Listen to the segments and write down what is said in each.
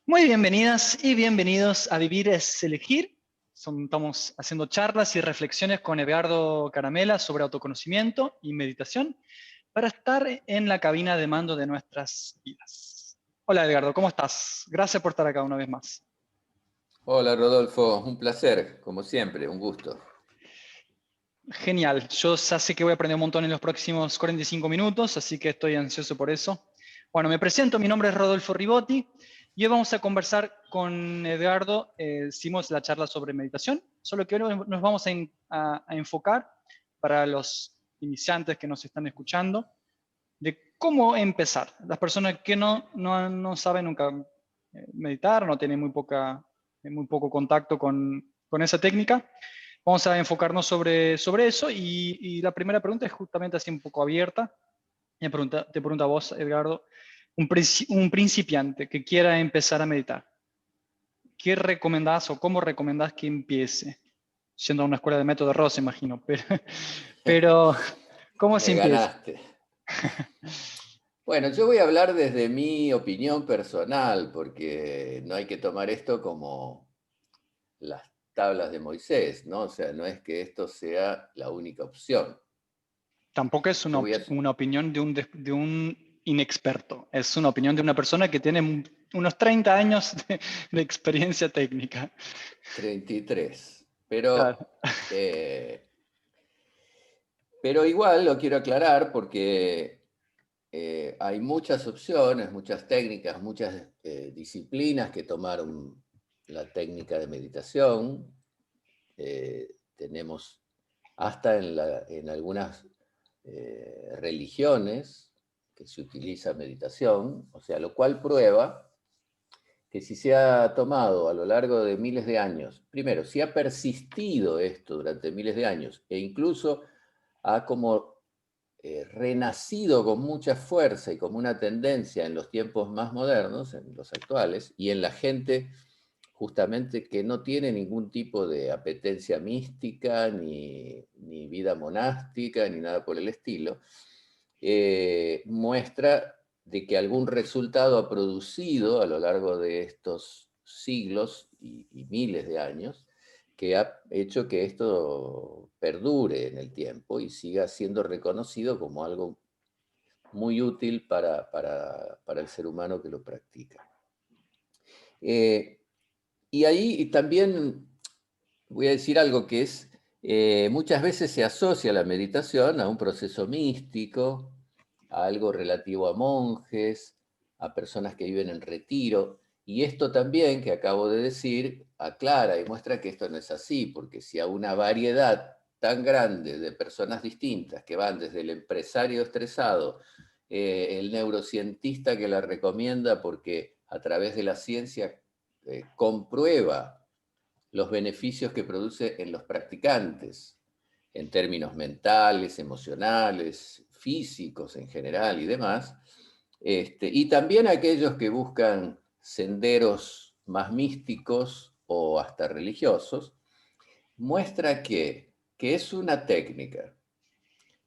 Muy bienvenidas y bienvenidos a Vivir es Elegir. Estamos haciendo charlas y reflexiones con Edgardo Caramela sobre autoconocimiento y meditación para estar en la cabina de mando de nuestras vidas. Hola Edgardo, ¿cómo estás? Gracias por estar acá una vez más. Hola Rodolfo, un placer, como siempre, un gusto. Genial, yo ya sé que voy a aprender un montón en los próximos 45 minutos, así que estoy ansioso por eso. Bueno, me presento, mi nombre es Rodolfo Ribotti y hoy vamos a conversar con Edgardo. Hicimos la charla sobre meditación, solo que hoy nos vamos a enfocar para los iniciantes que nos están escuchando, de cómo empezar. Las personas que no saben nunca meditar, no tienen muy poco contacto con esa técnica. Vamos a enfocarnos sobre eso y la primera pregunta es justamente así un poco abierta. Te pregunto a vos, Edgardo, un principiante que quiera empezar a meditar, ¿qué recomendás o cómo recomendás que empiece? Yendo a una escuela de método Ross, imagino, pero ¿cómo se Me empieza? ganaste. Bueno, yo voy a hablar desde mi opinión personal, porque no hay que tomar esto como las tablas de Moisés, ¿no? O sea, no es que esto sea la única opción. Tampoco es Yo voy a una opinión de un inexperto, es una opinión de una persona que tiene unos 30 años de experiencia técnica. 33, Claro. eh, pero igual lo quiero aclarar porque hay muchas opciones, muchas técnicas, muchas disciplinas que tomaron la técnica de meditación. Tenemos hasta en algunas religiones que se utiliza meditación, o sea, lo cual prueba que si se ha tomado a lo largo de miles de años, primero, si ha persistido esto durante miles de años e incluso ha como renacido con mucha fuerza y como una tendencia en los tiempos más modernos, en los actuales, y en la gente justamente que no tiene ningún tipo de apetencia mística, ni vida monástica, ni nada por el estilo, muestra de que algún resultado ha producido a lo largo de estos siglos y miles de años, que ha hecho que esto perdure en el tiempo y siga siendo reconocido como algo muy útil para el ser humano que lo practica. Eh, y ahí también voy a decir algo que es, muchas veces se asocia la meditación a un proceso místico, a algo relativo a monjes, a personas que viven en retiro, y esto también que acabo de decir aclara y muestra que esto no es así, porque si a una variedad tan grande de personas distintas que van desde el empresario estresado, el neurocientista que la recomienda porque a través de la ciencia comprueba los beneficios que produce en los practicantes, en términos mentales, emocionales, físicos en general y demás, y también aquellos que buscan senderos más místicos o hasta religiosos, muestra que es una técnica.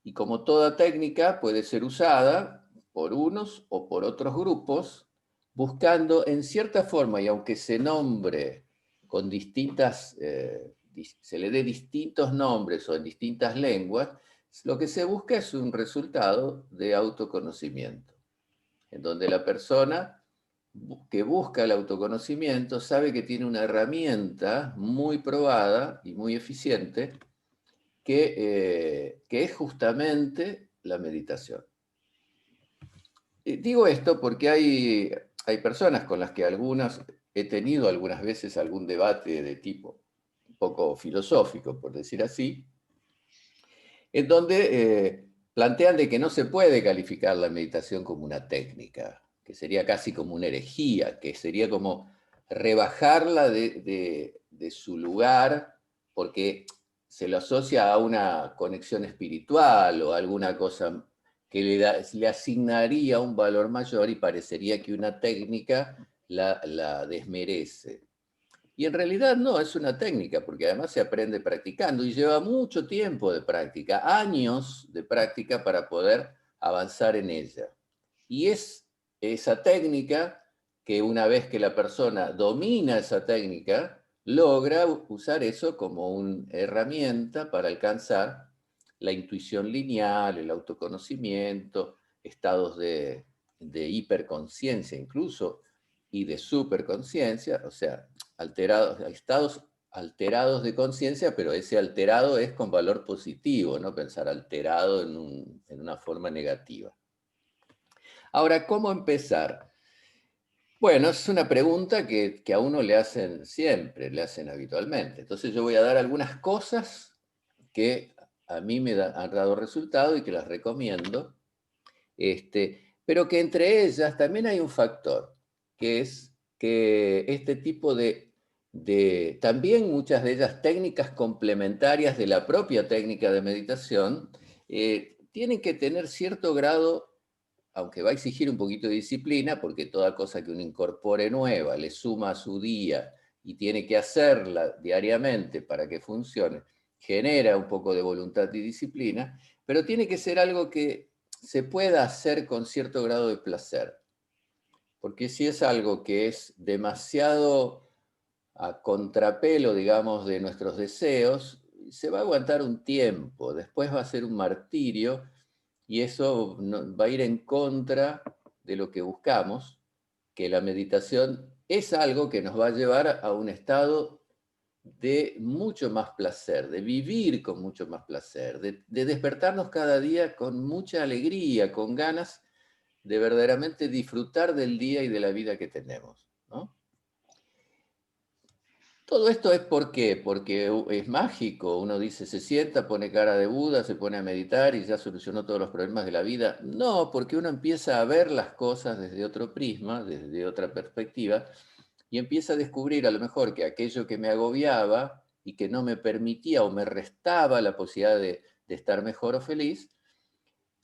Y como toda técnica puede ser usada por unos o por otros grupos, buscando en cierta forma, y aunque se nombre con distintas, se le dé distintos nombres o en distintas lenguas, lo que se busca es un resultado de autoconocimiento, en donde la persona que busca el autoconocimiento sabe que tiene una herramienta muy probada y muy eficiente que es justamente la meditación. Digo esto porque hay personas con las que he tenido algunas veces algún debate de tipo un poco filosófico, por decir así, en donde plantean de que no se puede calificar la meditación como una técnica, que sería casi como una herejía, que sería como rebajarla de su lugar, porque se lo asocia a una conexión espiritual o alguna cosa que le asignaría un valor mayor y parecería que una técnica la desmerece. Y en realidad no, es una técnica, porque además se aprende practicando y lleva mucho tiempo de práctica, años de práctica para poder avanzar en ella. Y es esa técnica que una vez que la persona domina esa técnica, logra usar eso como una herramienta para alcanzar la intuición lineal, el autoconocimiento, estados de hiperconciencia incluso, y de superconciencia, o sea, estados alterados de conciencia, pero ese alterado es con valor positivo, no pensar alterado en una forma negativa. Ahora, ¿cómo empezar? Bueno, es una pregunta que a uno le hacen siempre, le hacen habitualmente. Entonces yo voy a dar algunas cosas que a mí han dado resultado y que las recomiendo, pero que entre ellas también hay un factor, que es que este tipo también muchas de ellas técnicas complementarias de la propia técnica de meditación, tienen que tener cierto grado, aunque va a exigir un poquito de disciplina, porque toda cosa que uno incorpore nueva, le suma a su día y tiene que hacerla diariamente para que funcione, genera un poco de voluntad y disciplina, pero tiene que ser algo que se pueda hacer con cierto grado de placer. Porque si es algo que es demasiado a contrapelo, digamos, de nuestros deseos, se va a aguantar un tiempo, después va a ser un martirio, y eso va a ir en contra de lo que buscamos, que la meditación es algo que nos va a llevar a un estado de mucho más placer, de vivir con mucho más placer, de despertarnos cada día con mucha alegría, con ganas de verdaderamente disfrutar del día y de la vida que tenemos, ¿no? Todo esto es ¿por qué? Porque es mágico. Uno dice, se sienta, pone cara de Buda, se pone a meditar y ya solucionó todos los problemas de la vida. No, porque uno empieza a ver las cosas desde otro prisma, desde otra perspectiva, y empieza a descubrir a lo mejor que aquello que me agobiaba y que no me permitía o me restaba la posibilidad de estar mejor o feliz,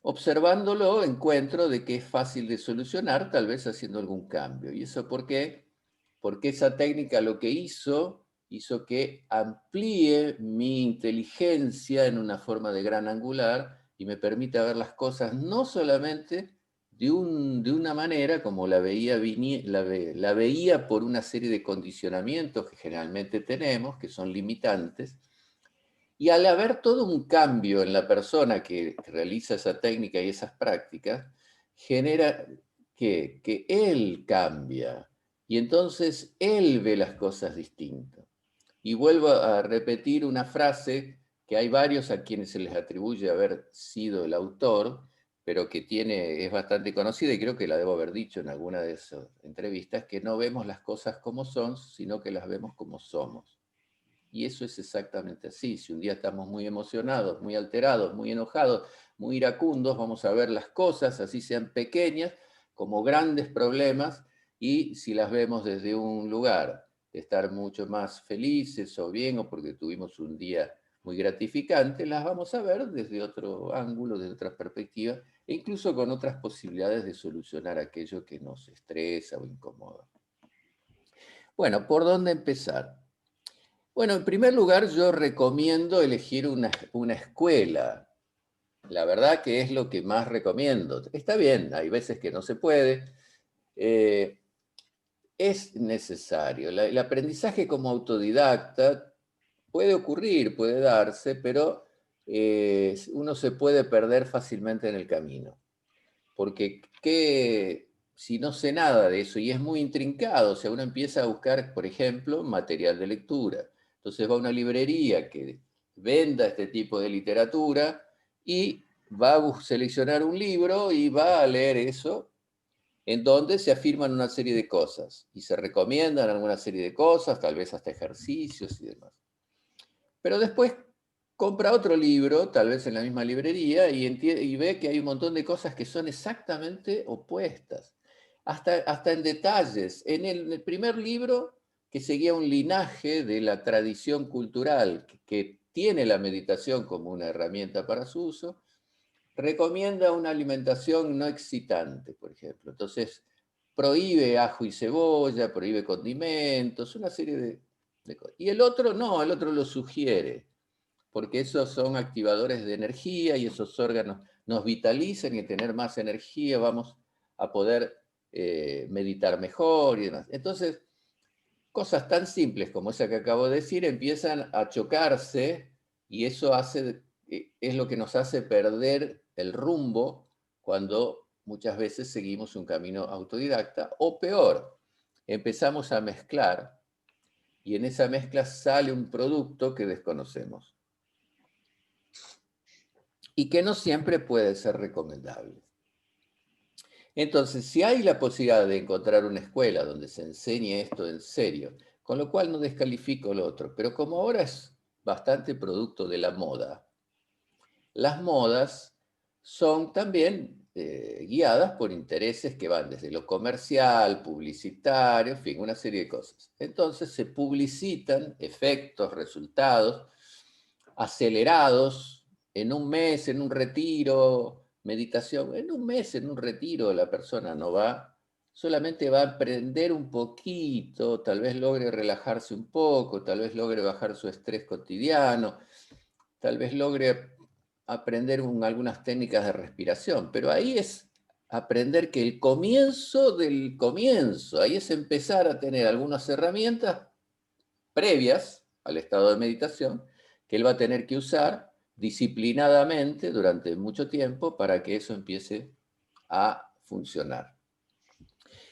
observándolo encuentro de que es fácil de solucionar, tal vez haciendo algún cambio. ¿Y eso por qué? Porque esa técnica lo que hizo que amplíe mi inteligencia en una forma de gran angular y me permite ver las cosas no solamente de una manera como la veía por una serie de condicionamientos que generalmente tenemos, que son limitantes, y al haber todo un cambio en la persona que realiza esa técnica y esas prácticas, genera que él cambia y entonces él ve las cosas distintas. Y vuelvo a repetir una frase que hay varios a quienes se les atribuye haber sido el autor, pero que es bastante conocida y creo que la debo haber dicho en alguna de esas entrevistas, que no vemos las cosas como son, sino que las vemos como somos. Y eso es exactamente así. Si un día estamos muy emocionados, muy alterados, muy enojados, muy iracundos, vamos a ver las cosas, así sean pequeñas, como grandes problemas, y si las vemos desde un lugar de estar mucho más felices o bien, o porque tuvimos un día muy gratificante, las vamos a ver desde otro ángulo, desde otra perspectiva, e incluso con otras posibilidades de solucionar aquello que nos estresa o incomoda. Bueno, ¿por dónde empezar? Bueno, en primer lugar, yo recomiendo elegir una escuela. La verdad que es lo que más recomiendo. Está bien, hay veces que no se puede. Es necesario. El aprendizaje como autodidacta puede ocurrir, puede darse, pero uno se puede perder fácilmente en el camino. Porque si no sé nada de eso y es muy intrincado, o sea, uno empieza a buscar, por ejemplo, material de lectura. Entonces va a una librería que venda este tipo de literatura y va a seleccionar un libro y va a leer eso, en donde se afirman una serie de cosas y se recomiendan alguna serie de cosas, tal vez hasta ejercicios y demás. Pero después compra otro libro, tal vez en la misma librería, y ve que hay un montón de cosas que son exactamente opuestas, hasta en detalles. En el primer libro, que seguía un linaje de la tradición cultural que tiene la meditación como una herramienta para su uso, recomienda una alimentación no excitante, por ejemplo. Entonces, prohíbe ajo y cebolla, prohíbe condimentos, una serie de cosas. Y el otro no, el otro lo sugiere, porque esos son activadores de energía y esos órganos nos vitalizan y tener más energía vamos a poder meditar mejor y demás. Entonces, cosas tan simples como esa que acabo de decir empiezan a chocarse y eso es lo que nos hace perder el rumbo cuando muchas veces seguimos un camino autodidacta, o peor, empezamos a mezclar y en esa mezcla sale un producto que desconocemos y que no siempre puede ser recomendable. Entonces, si hay la posibilidad de encontrar una escuela donde se enseñe esto en serio, con lo cual no descalifico lo otro, pero como ahora es bastante producto de la moda, las modas son también guiadas por intereses que van desde lo comercial, publicitario, en fin, una serie de cosas. Entonces se publicitan efectos, resultados acelerados en un mes, en un retiro, meditación. En un mes, en un retiro, la persona no va, solamente va a aprender un poquito, tal vez logre relajarse un poco, tal vez logre bajar su estrés cotidiano, tal vez logre aprender algunas técnicas de respiración, pero ahí es aprender que el comienzo del comienzo, ahí es empezar a tener algunas herramientas previas al estado de meditación que él va a tener que usar disciplinadamente durante mucho tiempo para que eso empiece a funcionar.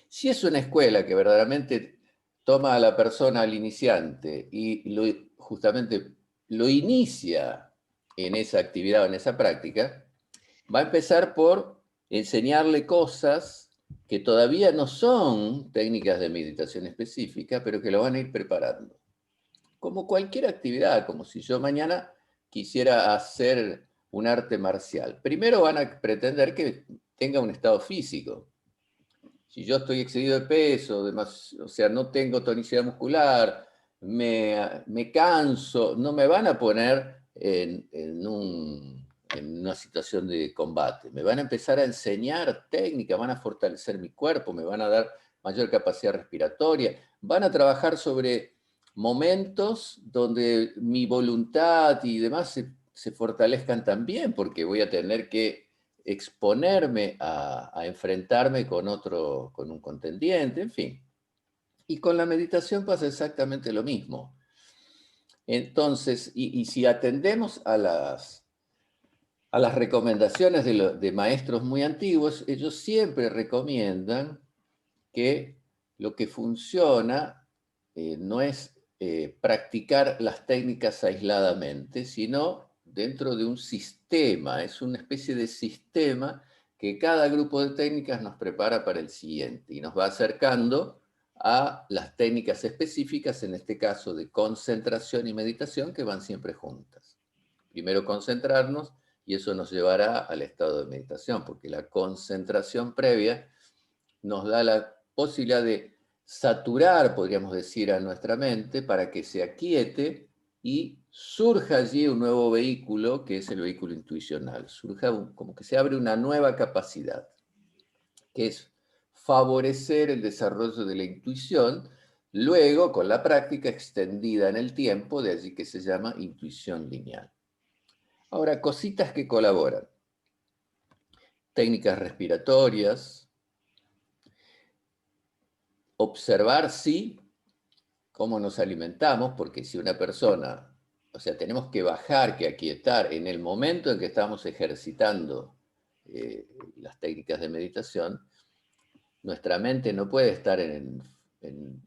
Si es una escuela que verdaderamente toma a la persona, al iniciante, y justamente lo inicia en esa actividad o en esa práctica, va a empezar por enseñarle cosas que todavía no son técnicas de meditación específica, pero que lo van a ir preparando. Como cualquier actividad, como si yo mañana quisiera hacer un arte marcial. Primero van a pretender que tenga un estado físico. Si yo estoy excedido de peso, o sea, no tengo tonicidad muscular, me canso, no me van a poner en una situación de combate. Me van a empezar a enseñar técnicas, van a fortalecer mi cuerpo, me van a dar mayor capacidad respiratoria, van a trabajar sobre momentos donde mi voluntad y demás se fortalezcan también, porque voy a tener que exponerme a enfrentarme con un contendiente, en fin. Y con la meditación pasa exactamente lo mismo. Entonces, y si atendemos a las recomendaciones de maestros muy antiguos, ellos siempre recomiendan que lo que funciona no es practicar las técnicas aisladamente, sino dentro de un sistema, es una especie de sistema que cada grupo de técnicas nos prepara para el siguiente y nos va acercando a las técnicas específicas, en este caso de concentración y meditación, que van siempre juntas. Primero concentrarnos y eso nos llevará al estado de meditación, porque la concentración previa nos da la posibilidad de saturar, podríamos decir, a nuestra mente para que se aquiete y surja allí un nuevo vehículo, que es el vehículo intuicional. Como que se abre una nueva capacidad, que es favorecer el desarrollo de la intuición, luego con la práctica extendida en el tiempo, de allí que se llama intuición lineal. Ahora, cositas que colaboran. Técnicas respiratorias, observar, sí, cómo nos alimentamos, porque si una persona, o sea, tenemos que bajar, que aquietar en el momento en que estamos ejercitando las técnicas de meditación, nuestra mente no puede estar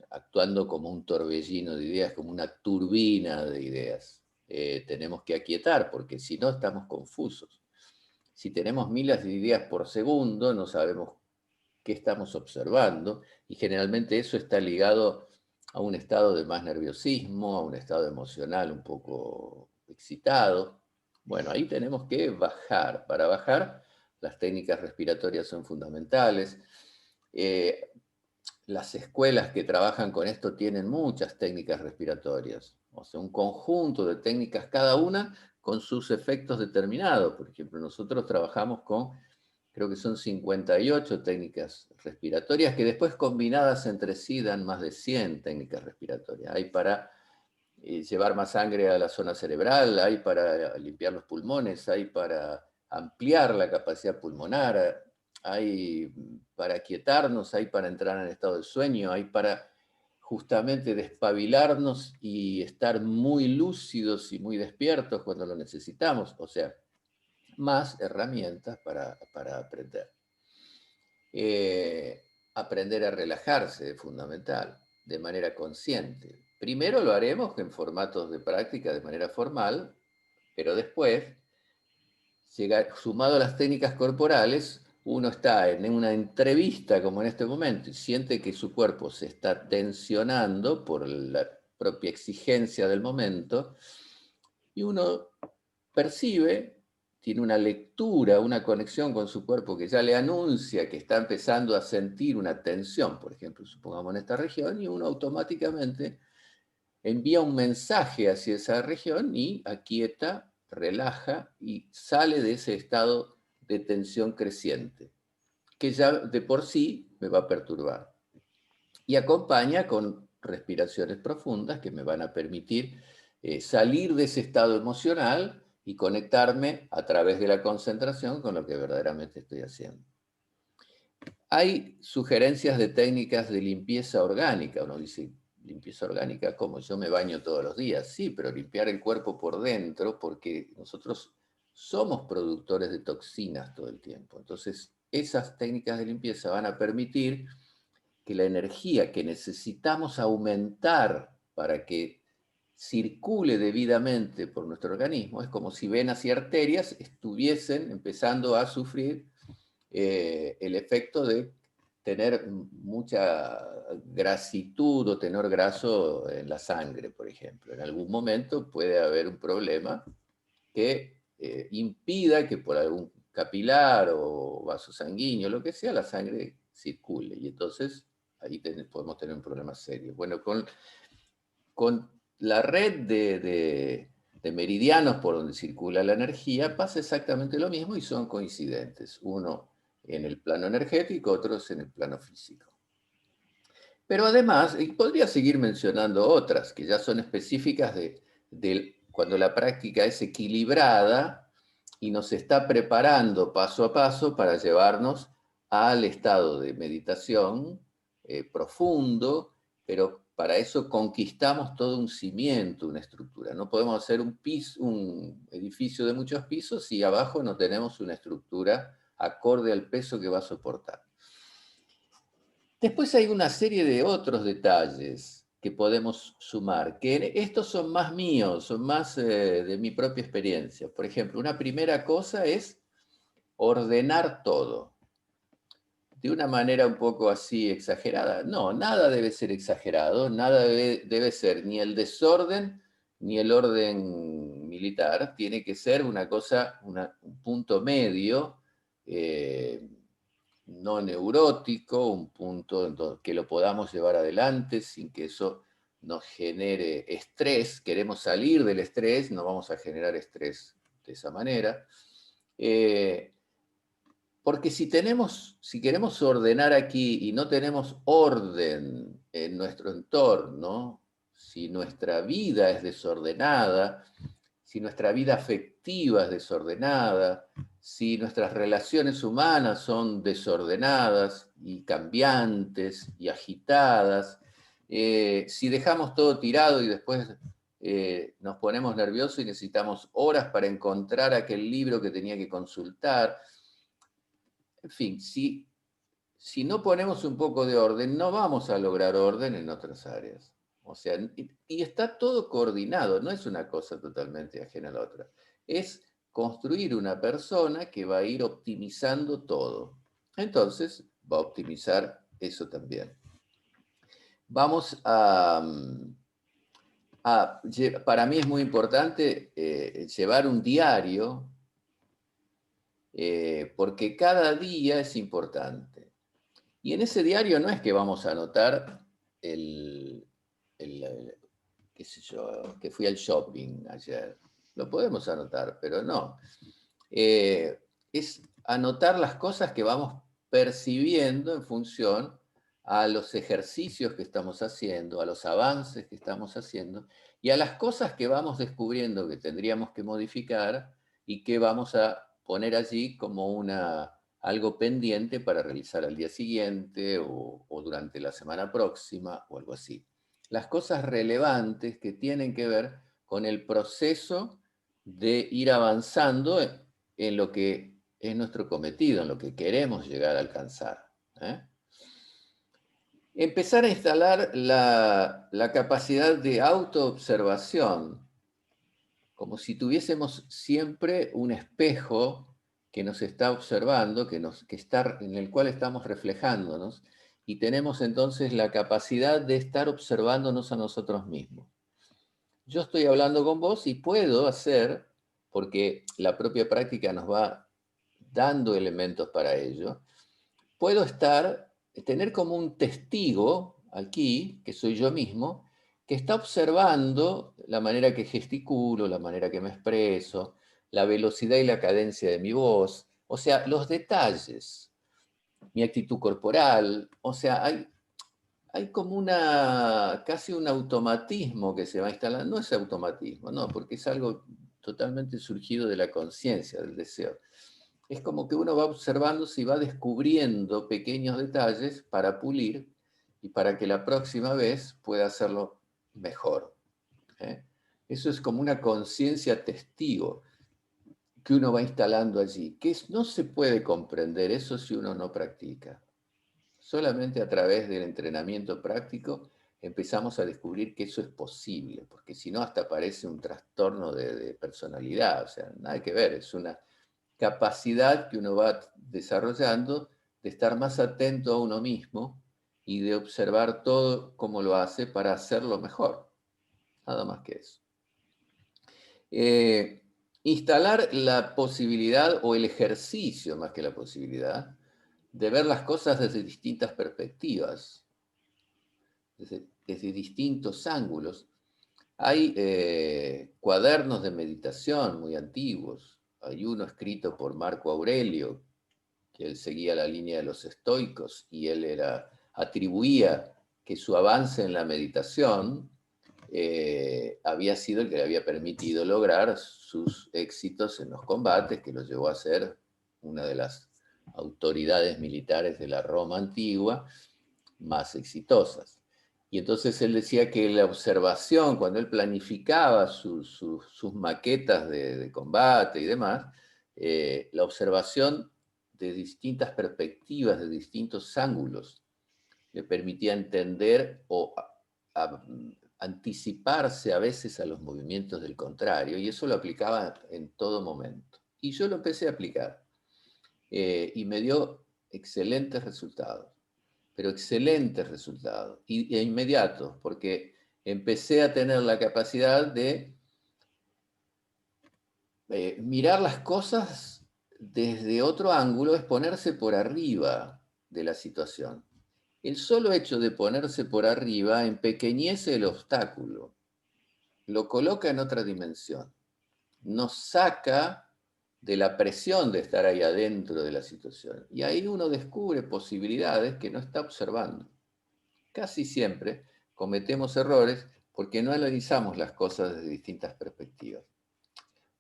actuando como un torbellino de ideas, como una turbina de ideas. Tenemos que aquietar, porque si no estamos confusos. Si tenemos miles de ideas por segundo, no sabemos qué estamos observando, y generalmente eso está ligado a un estado de más nerviosismo, a un estado emocional un poco excitado. Bueno, ahí tenemos que bajar. Para bajar, las técnicas respiratorias son fundamentales. Las escuelas que trabajan con esto tienen muchas técnicas respiratorias, o sea, un conjunto de técnicas, cada una con sus efectos determinados. Por ejemplo, nosotros trabajamos con, creo que son 58 técnicas respiratorias, que después combinadas entre sí dan más de 100 técnicas respiratorias. Hay para llevar más sangre a la zona cerebral, hay para limpiar los pulmones, hay para ampliar la capacidad pulmonar, hay para quietarnos, hay para entrar en estado de sueño, hay para justamente despabilarnos y estar muy lúcidos y muy despiertos cuando lo necesitamos. O sea, más herramientas para aprender. Aprender a relajarse es fundamental, de manera consciente. Primero lo haremos en formatos de práctica de manera formal, pero después, sumado a las técnicas corporales, uno está en una entrevista como en este momento y siente que su cuerpo se está tensionando por la propia exigencia del momento, y uno percibe, tiene una lectura, una conexión con su cuerpo que ya le anuncia que está empezando a sentir una tensión, por ejemplo, supongamos en esta región, y uno automáticamente envía un mensaje hacia esa región y aquieta, relaja y sale de ese estado de tensión creciente, que ya de por sí me va a perturbar. Y acompaña con respiraciones profundas que me van a permitir salir de ese estado emocional y conectarme a través de la concentración con lo que verdaderamente estoy haciendo. Hay sugerencias de técnicas de limpieza orgánica. Uno dice, limpieza orgánica, ¿cómo? Yo me baño todos los días. Sí, pero limpiar el cuerpo por dentro, porque nosotros somos productores de toxinas todo el tiempo. Entonces, esas técnicas de limpieza van a permitir que la energía que necesitamos aumentar para que circule debidamente por nuestro organismo, es como si venas y arterias estuviesen empezando a sufrir el efecto de tener mucha grasitud o tenor graso en la sangre, por ejemplo. En algún momento puede haber un problema que impida que por algún capilar o vaso sanguíneo, lo que sea, la sangre circule. Y entonces ahí podemos tener un problema serio. Bueno, con la red de meridianos por donde circula la energía pasa exactamente lo mismo y son coincidentes. Uno en el plano energético, otros en el plano físico. Pero además, y podría seguir mencionando otras que ya son específicas de cuando la práctica es equilibrada y nos está preparando paso a paso para llevarnos al estado de meditación profundo, pero para eso conquistamos todo un cimiento, una estructura. No podemos hacer un edificio de muchos pisos si abajo no tenemos una estructura acorde al peso que va a soportar. Después hay una serie de otros detalles que podemos sumar, que estos son más míos, son más de mi propia experiencia. Por ejemplo, una primera cosa es ordenar todo. De una manera un poco así exagerada. No, nada debe ser exagerado, nada debe ser ni el desorden ni el orden militar. Tiene que ser una cosa, un punto medio, no neurótico, un punto que lo podamos llevar adelante sin que eso nos genere estrés. Queremos salir del estrés, no vamos a generar estrés de esa manera. Porque si queremos ordenar aquí y no tenemos orden en nuestro entorno, si nuestra vida es desordenada, si nuestra vida afectiva es desordenada, si nuestras relaciones humanas son desordenadas y cambiantes y agitadas, si dejamos todo tirado y después nos ponemos nerviosos y necesitamos horas para encontrar aquel libro que tenía que consultar. En fin, si no ponemos un poco de orden, no vamos a lograr orden en otras áreas. O sea, y está todo coordinado, no es una cosa totalmente ajena a la otra. Es construir una persona que va a ir optimizando todo. Entonces, va a optimizar eso también. Vamos para mí es muy importante llevar un diario, porque cada día es importante. Y en ese diario no es que vamos a anotar qué sé yo, que fui al shopping ayer. Lo podemos anotar, pero no. Es anotar las cosas que vamos percibiendo en función a los ejercicios que estamos haciendo, a los avances que estamos haciendo y a las cosas que vamos descubriendo que tendríamos que modificar y que vamos a poner allí como una algo pendiente para realizar al día siguiente o durante la semana próxima o algo así. Las cosas relevantes que tienen que ver con el proceso de ir avanzando en lo que es nuestro cometido, en lo que queremos llegar a alcanzar. Empezar a instalar la capacidad de autoobservación, como si tuviésemos siempre un espejo que nos está observando, en el cual estamos reflejándonos, y tenemos entonces la capacidad de estar observándonos a nosotros mismos. Yo estoy hablando con vos y puedo hacer, porque la propia práctica nos va dando elementos para ello, puedo tener como un testigo aquí, que soy yo mismo, que está observando la manera que gesticulo, la manera que me expreso, la velocidad y la cadencia de mi voz, o sea, los detalles, mi actitud corporal, o sea, hay como casi un automatismo que se va instalando. No es automatismo, no, porque es algo totalmente surgido de la conciencia, del deseo. Es como que uno va observando si va descubriendo pequeños detalles para pulir y para que la próxima vez pueda hacerlo mejor. Eso es como una conciencia testigo que uno va instalando allí, no se puede comprender eso si uno no practica. Solamente a través del entrenamiento práctico empezamos a descubrir que eso es posible, porque si no hasta parece un trastorno de personalidad, o sea, nada que ver, es una capacidad que uno va desarrollando de estar más atento a uno mismo y de observar todo cómo lo hace para hacerlo mejor. Nada más que eso. Instalar la posibilidad o el ejercicio, más que la posibilidad, de ver las cosas desde distintas perspectivas, desde distintos ángulos. Hay cuadernos de meditación muy antiguos. Hay uno escrito por Marco Aurelio, que él seguía la línea de los estoicos, y él atribuía que su avance en la meditación había sido el que le había permitido lograr sus éxitos en los combates, que lo llevó a ser una de las autoridades militares de la Roma antigua más exitosas. Y entonces él decía que la observación, cuando él planificaba sus maquetas de combate y demás, la observación de distintas perspectivas, de distintos ángulos, le permitía entender o anticiparse a veces a los movimientos del contrario, y eso lo aplicaba en todo momento. Y yo lo empecé a aplicar, y me dio excelentes resultados, pero excelentes resultados, e inmediatos, porque empecé a tener la capacidad de mirar las cosas desde otro ángulo, es ponerse por arriba de la situación. El solo hecho de ponerse por arriba empequeñece el obstáculo, lo coloca en otra dimensión, nos saca de la presión de estar ahí adentro de la situación. Y ahí uno descubre posibilidades que no está observando. Casi siempre cometemos errores porque no analizamos las cosas desde distintas perspectivas.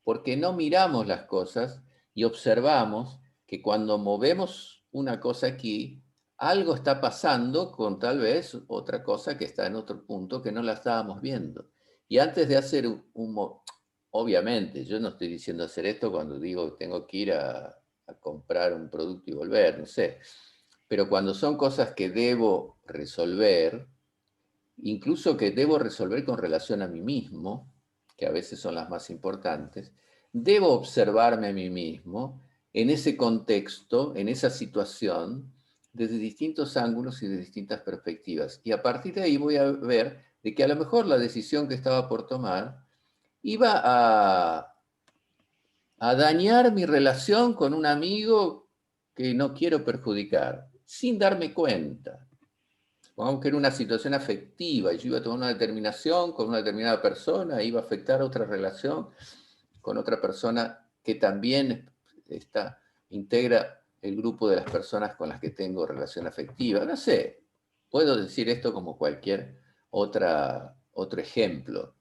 Porque no miramos las cosas y observamos que cuando movemos una cosa aquí, algo está pasando con tal vez otra cosa que está en otro punto que no la estábamos viendo. Y antes de hacer obviamente, yo no estoy diciendo hacer esto cuando digo que tengo que ir a comprar un producto y volver, no sé. Pero cuando son cosas que debo resolver, incluso que debo resolver con relación a mí mismo, que a veces son las más importantes, debo observarme a mí mismo en ese contexto, en esa situación, desde distintos ángulos y de distintas perspectivas. Y a partir de ahí voy a ver de que a lo mejor la decisión que estaba por tomar iba a dañar mi relación con un amigo que no quiero perjudicar, sin darme cuenta. Supongamos que era una situación afectiva y yo iba a tomar una determinación con una determinada persona, iba a afectar a otra relación con otra persona que también integra el grupo de las personas con las que tengo relación afectiva. No sé, puedo decir esto como cualquier otro ejemplo,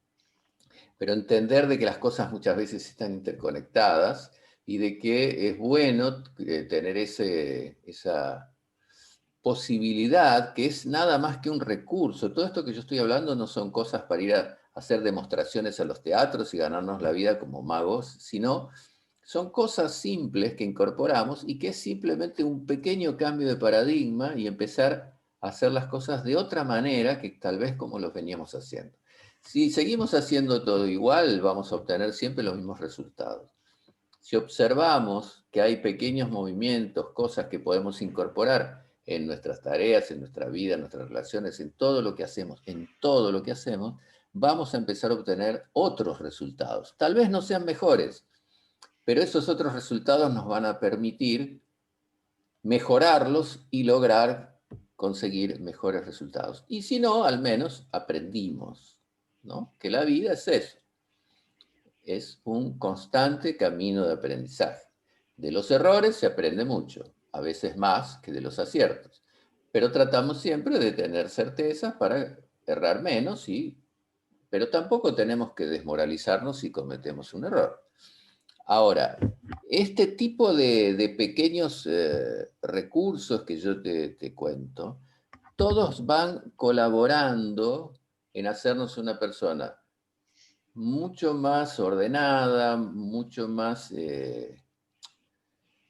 pero entender de que las cosas muchas veces están interconectadas y de que es bueno tener esa posibilidad, que es nada más que un recurso. Todo esto que yo estoy hablando no son cosas para ir a hacer demostraciones a los teatros y ganarnos la vida como magos, sino son cosas simples que incorporamos y que es simplemente un pequeño cambio de paradigma y empezar a hacer las cosas de otra manera que tal vez como los veníamos haciendo. Si seguimos haciendo todo igual, vamos a obtener siempre los mismos resultados. Si observamos que hay pequeños movimientos, cosas que podemos incorporar en nuestras tareas, en nuestra vida, en nuestras relaciones, en todo lo que hacemos, vamos a empezar a obtener otros resultados. Tal vez no sean mejores, pero esos otros resultados nos van a permitir mejorarlos y lograr conseguir mejores resultados. Y si no, al menos aprendimos, ¿no? Que la vida es eso. Es un constante camino de aprendizaje. De los errores se aprende mucho, a veces más que de los aciertos, pero tratamos siempre de tener certezas para errar menos, pero tampoco tenemos que desmoralizarnos si cometemos un error. Ahora, este tipo de pequeños recursos que yo te cuento, todos van colaborando en hacernos una persona mucho más ordenada, mucho más...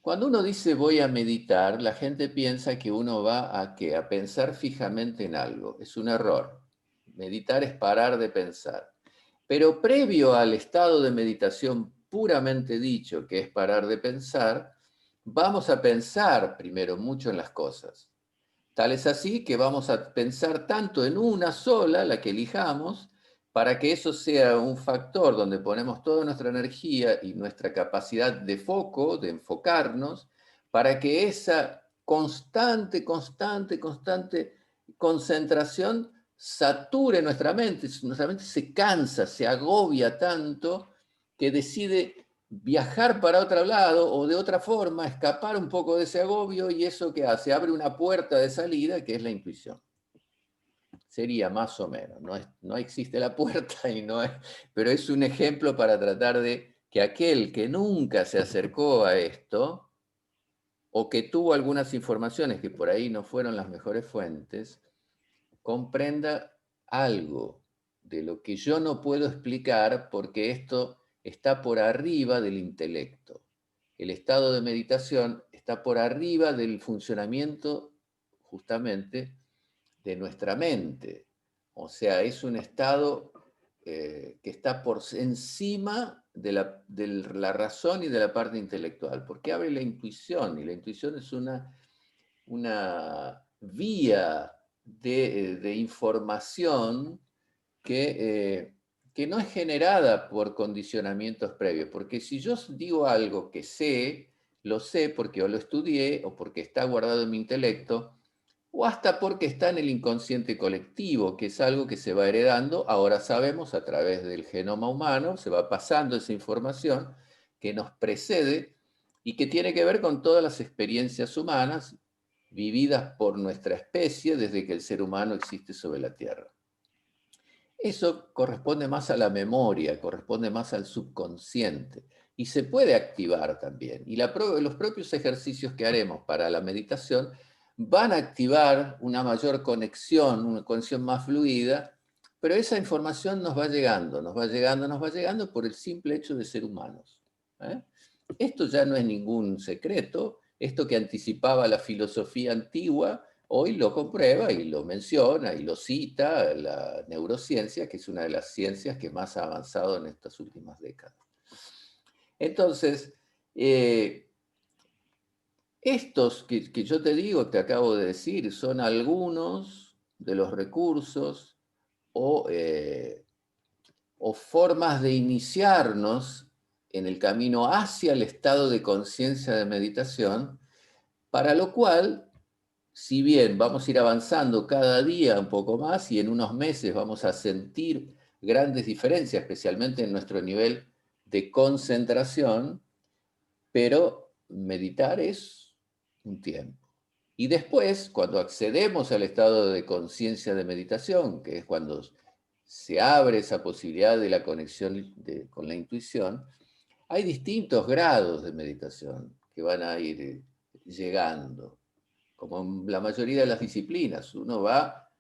Cuando uno dice voy a meditar, la gente piensa que uno va a ¿qué? A pensar fijamente en algo. Es un error. Meditar es parar de pensar. Pero previo al estado de meditación puramente dicho, que es parar de pensar, vamos a pensar primero mucho en las cosas. Tal es así que vamos a pensar tanto en una sola, la que elijamos, para que eso sea un factor donde ponemos toda nuestra energía y nuestra capacidad de foco, de enfocarnos, para que esa constante concentración sature nuestra mente se cansa, se agobia tanto que decide viajar para otro lado o de otra forma, escapar un poco de ese agobio y eso que hace, abre una puerta de salida que es la intuición. Sería más o menos, no existe la puerta pero es un ejemplo para tratar de que aquel que nunca se acercó a esto o que tuvo algunas informaciones que por ahí no fueron las mejores fuentes, comprenda algo de lo que yo no puedo explicar porque esto está por arriba del intelecto. El estado de meditación está por arriba del funcionamiento justamente de nuestra mente. O sea, es un estado que está por encima de la razón y de la parte intelectual, porque abre la intuición, y la intuición es una vía de información que no es generada por condicionamientos previos, porque si yo digo algo que sé, lo sé porque yo lo estudié o porque está guardado en mi intelecto, o hasta porque está en el inconsciente colectivo, que es algo que se va heredando, ahora sabemos a través del genoma humano, se va pasando esa información que nos precede y que tiene que ver con todas las experiencias humanas vividas por nuestra especie desde que el ser humano existe sobre la Tierra. Eso corresponde más a la memoria, corresponde más al subconsciente y se puede activar también. Y los propios ejercicios que haremos para la meditación van a activar una mayor conexión, una conexión más fluida, pero esa información nos va llegando, nos va llegando por el simple hecho de ser humanos. Esto ya no es ningún secreto, esto que anticipaba la filosofía antigua, hoy lo comprueba y lo menciona y lo cita la neurociencia, que es una de las ciencias que más ha avanzado en estas últimas décadas. Entonces, estos que yo te digo, te acabo de decir, son algunos de los recursos o formas de iniciarnos en el camino hacia el estado de conciencia de meditación, para lo cual, si bien vamos a ir avanzando cada día un poco más y en unos meses vamos a sentir grandes diferencias, especialmente en nuestro nivel de concentración, pero meditar es un tiempo. Y después, cuando accedemos al estado de conciencia de meditación, que es cuando se abre esa posibilidad de la conexión con la intuición, hay distintos grados de meditación que van a ir llegando, como en la mayoría de las disciplinas. Uno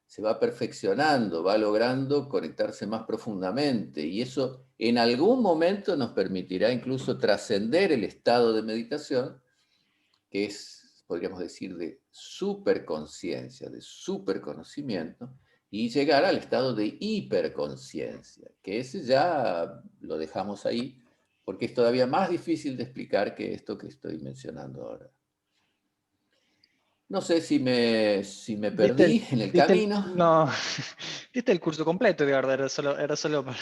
se va perfeccionando, va logrando conectarse más profundamente, y eso en algún momento nos permitirá incluso trascender el estado de meditación, que es, podríamos decir, de superconciencia, de superconocimiento, y llegar al estado de hiperconciencia, que ese ya lo dejamos ahí, porque es todavía más difícil de explicar que esto que estoy mencionando ahora. No sé si me perdí en el camino. No, diste el curso completo, Edgardo, era solo para...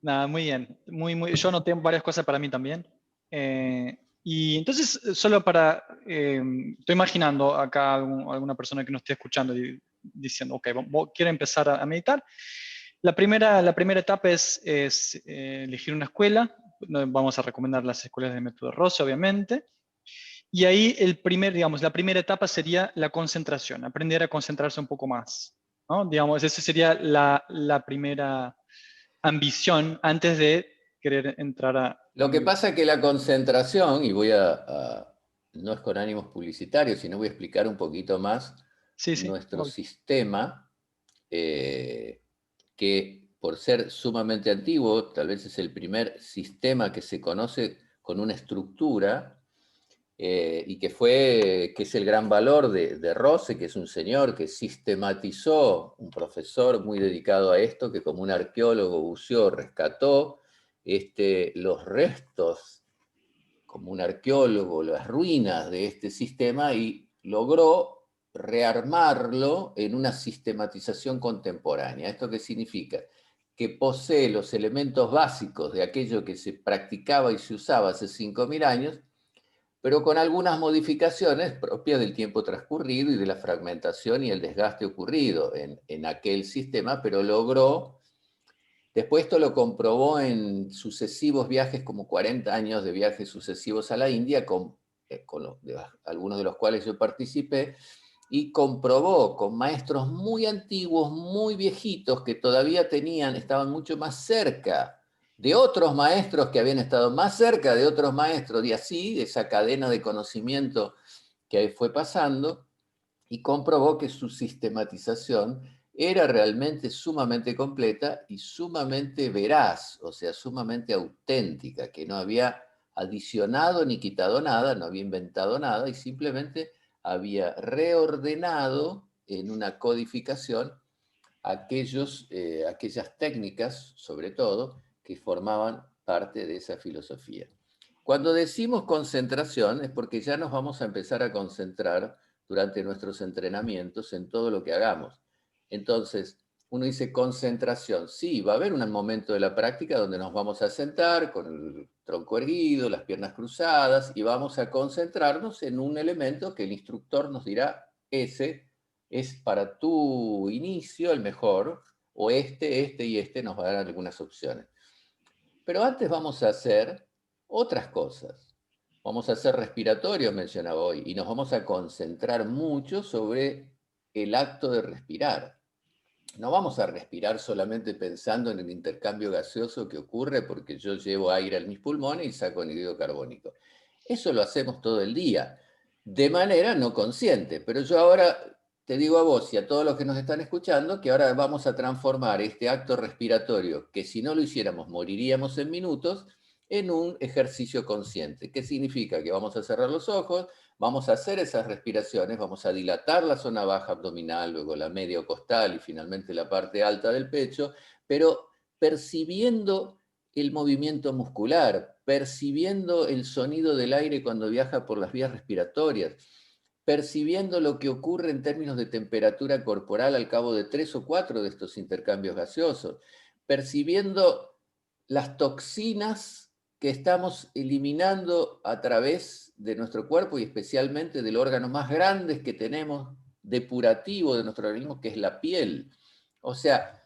Nada, muy bien. Yo anoté varias cosas para mí también. Y entonces, solo para... estoy imaginando acá alguna persona que nos esté escuchando y diciendo, ok, quiero empezar a meditar. La primera etapa es elegir una escuela. Vamos a recomendar las escuelas de método Rose, obviamente. Y ahí digamos, la primera etapa sería la concentración, aprender a concentrarse un poco más, ¿no? Digamos, esa sería la primera ambición antes de querer entrar a Lo que meditar. pasa es que la concentración, y no es con ánimos publicitarios, sino voy a explicar un poquito más Sí, sí, nuestro obvio. sistema, que por ser sumamente antiguo, tal vez es el primer sistema que se conoce con una estructura, y que es el gran valor de Rose, que es un señor que sistematizó, un profesor muy dedicado a esto, que como un arqueólogo buceó, rescató los restos, como un arqueólogo, las ruinas de este sistema, y logró rearmarlo en una sistematización contemporánea. ¿Esto qué significa? Que posee los elementos básicos de aquello que se practicaba y se usaba hace 5.000 años, pero con algunas modificaciones propias del tiempo transcurrido y de la fragmentación y el desgaste ocurrido en aquel sistema, pero logró. Después esto lo comprobó en sucesivos viajes, como 40 años de viajes sucesivos a la India, algunos de los cuales yo participé, y comprobó con maestros muy antiguos, muy viejitos, que todavía estaban mucho más cerca de otros maestros que habían estado más cerca de otros maestros, y así esa cadena de conocimiento que fue pasando, y comprobó que su sistematización era realmente sumamente completa y sumamente veraz, o sea, sumamente auténtica, que no había adicionado ni quitado nada, no había inventado nada, y simplemente había reordenado en una codificación aquellas técnicas, sobre todo, que formaban parte de esa filosofía. Cuando decimos concentración es porque ya nos vamos a empezar a concentrar durante nuestros entrenamientos en todo lo que hagamos. Entonces, uno dice concentración. Sí, va a haber un momento de la práctica donde nos vamos a sentar con el tronco erguido, las piernas cruzadas, y vamos a concentrarnos en un elemento que el instructor nos dirá: ese es para tu inicio el mejor, o este y este nos va a dar algunas opciones. Pero antes vamos a hacer otras cosas. Vamos a hacer respiratorio, mencionaba hoy, y nos vamos a concentrar mucho sobre el acto de respirar. No vamos a respirar solamente pensando en el intercambio gaseoso que ocurre porque yo llevo aire a mis pulmones y saco anhídrido carbónico. Eso lo hacemos todo el día, de manera no consciente. Pero yo ahora te digo a vos y a todos los que nos están escuchando que ahora vamos a transformar este acto respiratorio, que si no lo hiciéramos moriríamos en minutos, en un ejercicio consciente. ¿Qué significa? Que vamos a cerrar los ojos, vamos a hacer esas respiraciones, vamos a dilatar la zona baja abdominal, luego la media costal y finalmente la parte alta del pecho, pero percibiendo el movimiento muscular, percibiendo el sonido del aire cuando viaja por las vías respiratorias, percibiendo lo que ocurre en términos de temperatura corporal al cabo de 3 o 4 de estos intercambios gaseosos, percibiendo las toxinas que estamos eliminando a través de nuestro cuerpo y especialmente del órgano más grande que tenemos, depurativo de nuestro organismo, que es la piel. O sea,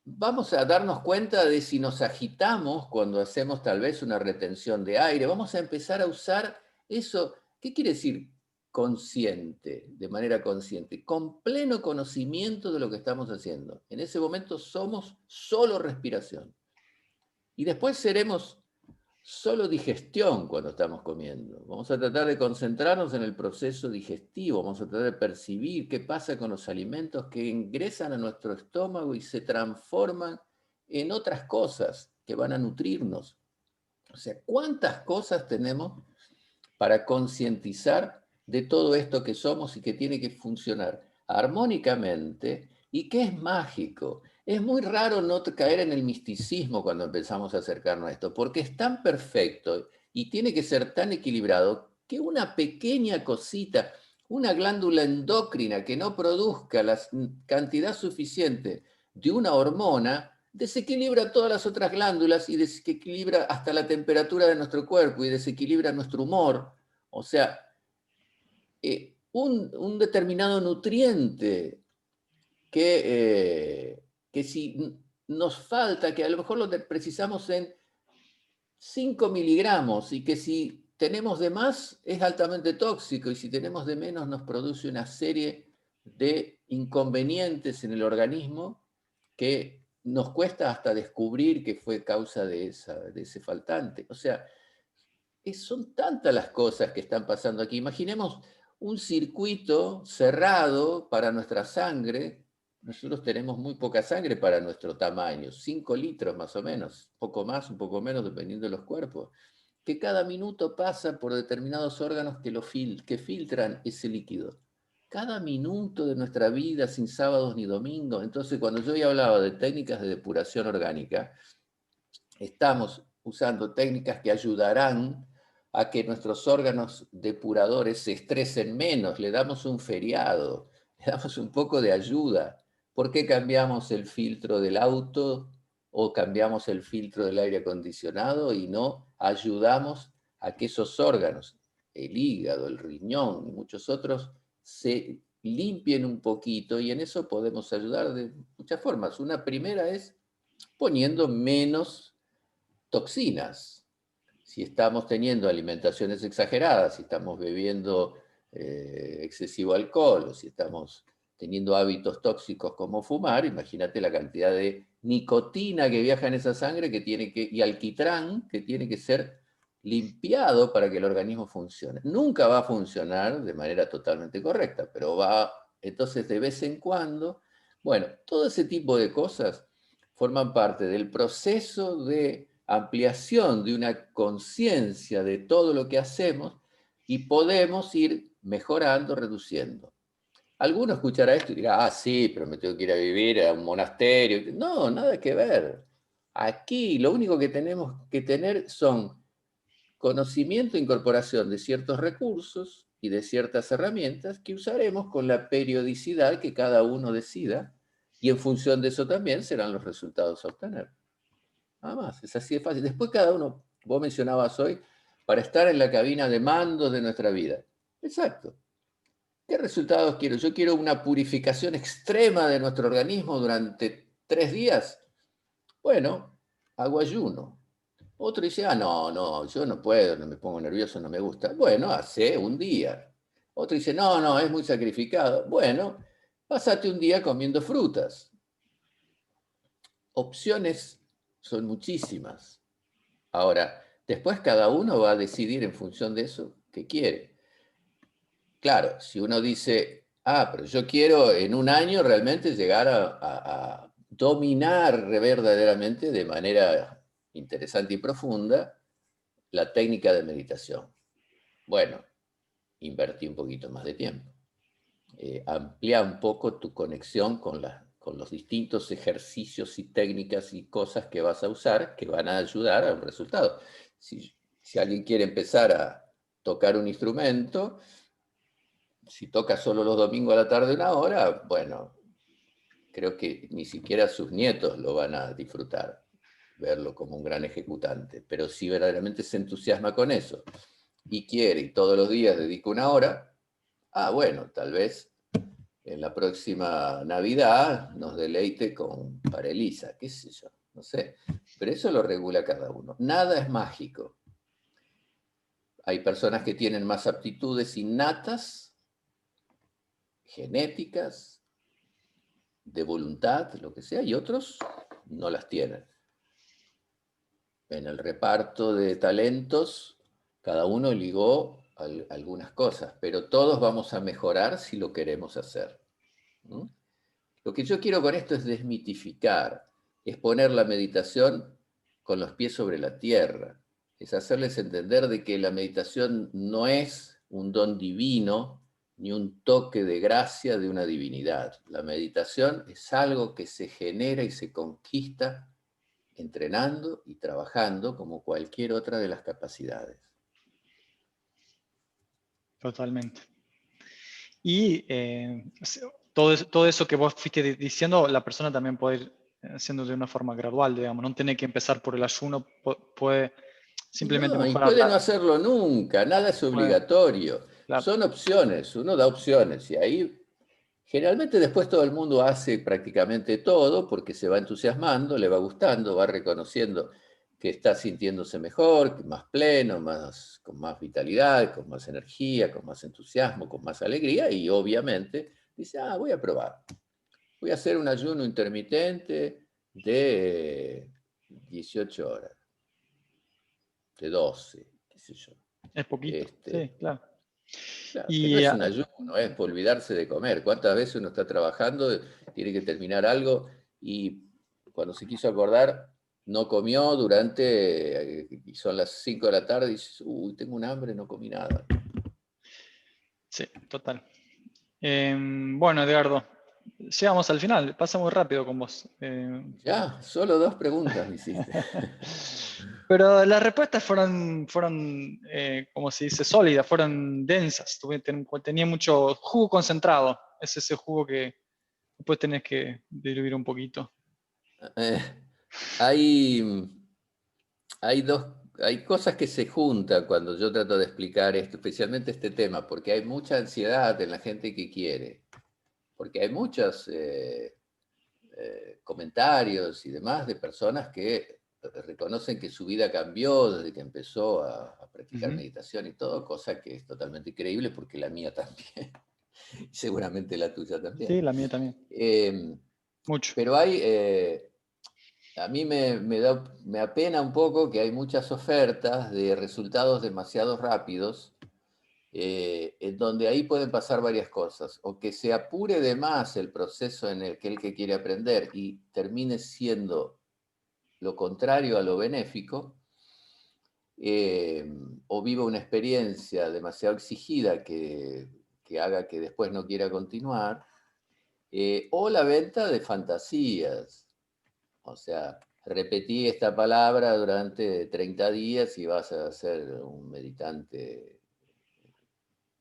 vamos a darnos cuenta de si nos agitamos cuando hacemos tal vez una retención de aire. Vamos a empezar a usar eso. ¿Qué quiere decir consciente, de manera consciente? Con pleno conocimiento de lo que estamos haciendo. En ese momento somos solo respiración. Y después seremos solo digestión cuando estamos comiendo. Vamos a tratar de concentrarnos en el proceso digestivo, vamos a tratar de percibir qué pasa con los alimentos que ingresan a nuestro estómago y se transforman en otras cosas que van a nutrirnos. O sea, ¿cuántas cosas tenemos para concientizar de todo esto que somos y que tiene que funcionar armónicamente y que es mágico? Es muy raro no caer en el misticismo cuando empezamos a acercarnos a esto, porque es tan perfecto y tiene que ser tan equilibrado que una pequeña cosita, una glándula endocrina que no produzca la cantidad suficiente de una hormona, desequilibra todas las otras glándulas y desequilibra hasta la temperatura de nuestro cuerpo y desequilibra nuestro humor. O sea, un determinado nutriente que si nos falta, que a lo mejor lo precisamos en 5 miligramos y que si tenemos de más es altamente tóxico y si tenemos de menos nos produce una serie de inconvenientes en el organismo que nos cuesta hasta descubrir que fue causa de ese faltante. O sea, son tantas las cosas que están pasando aquí. Imaginemos un circuito cerrado para nuestra sangre. Nosotros tenemos muy poca sangre para nuestro tamaño, 5 litros más o menos, poco más, un poco menos, dependiendo de los cuerpos, que cada minuto pasa por determinados órganos que filtran ese líquido. Cada minuto de nuestra vida sin sábados ni domingos. Entonces, cuando yo ya hablaba de técnicas de depuración orgánica, estamos usando técnicas que ayudarán a que nuestros órganos depuradores se estresen menos, le damos un feriado, le damos un poco de ayuda. ¿Por qué cambiamos el filtro del auto o cambiamos el filtro del aire acondicionado y no ayudamos a que esos órganos, el hígado, el riñón y muchos otros, se limpien un poquito? Y en eso podemos ayudar de muchas formas. Una primera es poniendo menos toxinas. Si estamos teniendo alimentaciones exageradas, si estamos bebiendo excesivo alcohol, o si estamos teniendo hábitos tóxicos como fumar, imagínate la cantidad de nicotina que viaja en esa sangre y alquitrán que tiene que ser limpiado para que el organismo funcione. Nunca va a funcionar de manera totalmente correcta, pero va, entonces de vez en cuando, bueno, todo ese tipo de cosas forman parte del proceso de ampliación de una conciencia de todo lo que hacemos y podemos ir mejorando, reduciendo. Alguno escuchará esto y dirá, ah, sí, pero me tengo que ir a vivir a un monasterio. No, nada que ver. Aquí lo único que tenemos que tener son conocimiento e incorporación de ciertos recursos y de ciertas herramientas que usaremos con la periodicidad que cada uno decida, y en función de eso también serán los resultados a obtener. Nada más, es así de fácil. Después cada uno, vos mencionabas hoy, para estar en la cabina de mandos de nuestra vida. Exacto. ¿Qué resultados quiero? Yo quiero una purificación extrema de nuestro organismo durante 3 días. Bueno, hago ayuno. Otro dice, ah, no, no, yo no puedo, no me pongo nervioso, no me gusta. Bueno, hace un día. Otro dice, no, no, es muy sacrificado. Bueno, pásate un día comiendo frutas. Opciones son muchísimas. Ahora, después cada uno va a decidir en función de eso qué quiere. Claro, si uno dice, ah, pero yo quiero en un año realmente llegar a dominar verdaderamente de manera interesante y profunda la técnica de meditación. Bueno, invertí un poquito más de tiempo. Amplía un poco tu conexión con los distintos ejercicios y técnicas y cosas que vas a usar que van a ayudar a un resultado. Si alguien quiere empezar a tocar un instrumento, si toca solo los domingos a la tarde 1 hora, bueno, creo que ni siquiera sus nietos lo van a disfrutar, verlo como un gran ejecutante. Pero si verdaderamente se entusiasma con eso y quiere y todos los días dedica 1 hora, ah, bueno, tal vez en la próxima Navidad nos deleite con Parelisa, qué sé yo, no sé. Pero eso lo regula cada uno. Nada es mágico. Hay personas que tienen más aptitudes innatas, genéticas, de voluntad, lo que sea, y otros no las tienen. en el reparto de talentos, cada uno ligó algunas cosas, pero todos vamos a mejorar si lo queremos hacer. ¿No? Lo que yo quiero con esto es desmitificar, es poner la meditación con los pies sobre la tierra, es hacerles entender de que la meditación no es un don divino ni un toque de gracia de una divinidad. La meditación es algo que se genera y se conquista entrenando y trabajando como cualquier otra de las capacidades. Totalmente. Y todo eso que vos fuiste diciendo, la persona también puede ir haciendo de una forma gradual, digamos, no tiene que empezar por el ayuno, puede simplemente No, y mejorar puede no hacerlo nunca, nada es puede- obligatorio. claro, Son opciones, uno da opciones y ahí generalmente después todo el mundo hace prácticamente todo porque se va entusiasmando, le va gustando, va reconociendo que está sintiéndose mejor, que más pleno, con más vitalidad, con más energía, con más entusiasmo, con más alegría y obviamente dice, voy a probar. Voy a hacer un ayuno intermitente de 18 horas, de 12, qué sé yo. es poquito, sí, Este, claro. claro, que no Y es un ayuno, es por olvidarse de comer. ¿Cuántas veces uno está trabajando, tiene que terminar algo y cuando se quiso acordar no comió y son las 5 de la tarde y dices, uy, tengo un hambre, no comí nada? sí, total. Bueno, Edgardo, llegamos al final, pasa muy rápido con vos. Ya, solo 2 preguntas me hiciste. Pero las respuestas fueron como se dice, sólidas, fueron densas, tenía mucho jugo concentrado. Es ese jugo que después tenés que diluir un poquito. Eh, hay, hay cosas que se juntan cuando yo trato de explicar esto, especialmente este tema, porque hay mucha ansiedad en la gente que quiere, porque hay muchos comentarios y demás de personas que reconocen que su vida cambió desde que empezó a practicar Ujú. meditación y todo, cosa que es totalmente increíble porque la mía también, y seguramente la tuya también. Sí, la mía también. Eh, Mucho. pero a mí me apena un poco que hay muchas ofertas de resultados demasiado rápidos, en donde ahí pueden pasar varias cosas, o que se apure de más el proceso en el que quiere aprender y termine siendo lo contrario a lo benéfico, eh, o viva una experiencia demasiado exigida que haga que después no quiera continuar, o la venta de fantasías. O sea, repetí esta palabra durante 30 días y vas a ser un meditante.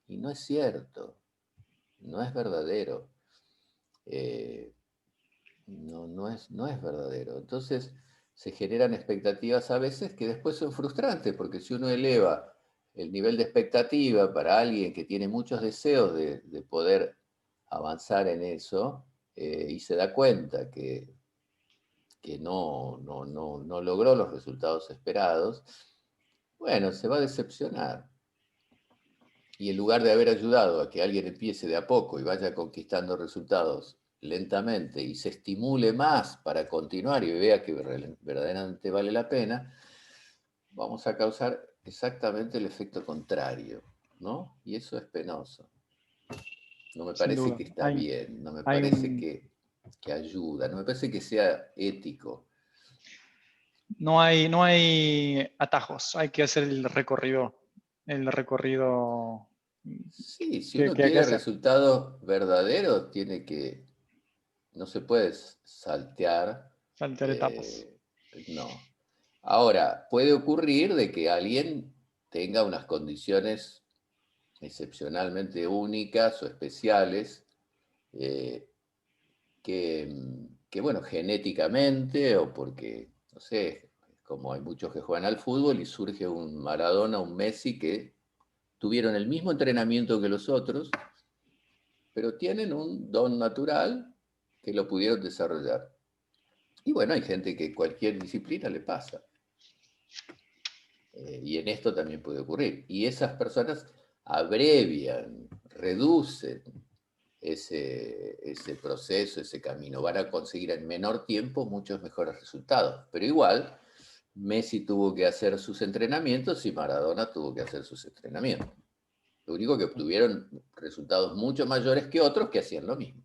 Y no es cierto, no es verdadero. Eh, no es verdadero. Entonces se generan expectativas a veces que después son frustrantes, porque si uno eleva el nivel de expectativa para alguien que tiene muchos deseos de poder avanzar en eso, y se da cuenta que no logró los resultados esperados, bueno, se va a decepcionar. Y en lugar de haber ayudado a que alguien empiece de a poco y vaya conquistando resultados lentamente y se estimule más para continuar y vea que verdaderamente vale la pena, vamos a causar exactamente el efecto contrario, ¿no? Y eso es penoso. No me Sin parece duda. que está bien, no me Hay parece un, que ayuda, no me parece que sea ético. no hay atajos, hay que hacer el recorrido Sí, si que, uno que hay que quiere hacer, resultados verdaderos, no se puede saltear, saltar etapas. eh, no. Ahora, puede ocurrir de que alguien tenga unas condiciones excepcionalmente únicas o especiales, eh, bueno, genéticamente o porque, no sé, como hay muchos que juegan al fútbol y surge un Maradona, un Messi que tuvieron el mismo entrenamiento que los otros, pero tienen un don natural que lo pudieron desarrollar. Y bueno, hay gente que cualquier disciplina le pasa. Y en esto también puede ocurrir. Y esas personas abrevian, reducen ese proceso, ese camino. Van a conseguir en menor tiempo muchos mejores resultados. Pero igual Messi tuvo que hacer sus entrenamientos y Maradona tuvo que hacer sus entrenamientos. Lo único que obtuvieron resultados mucho mayores que otros que hacían lo mismo.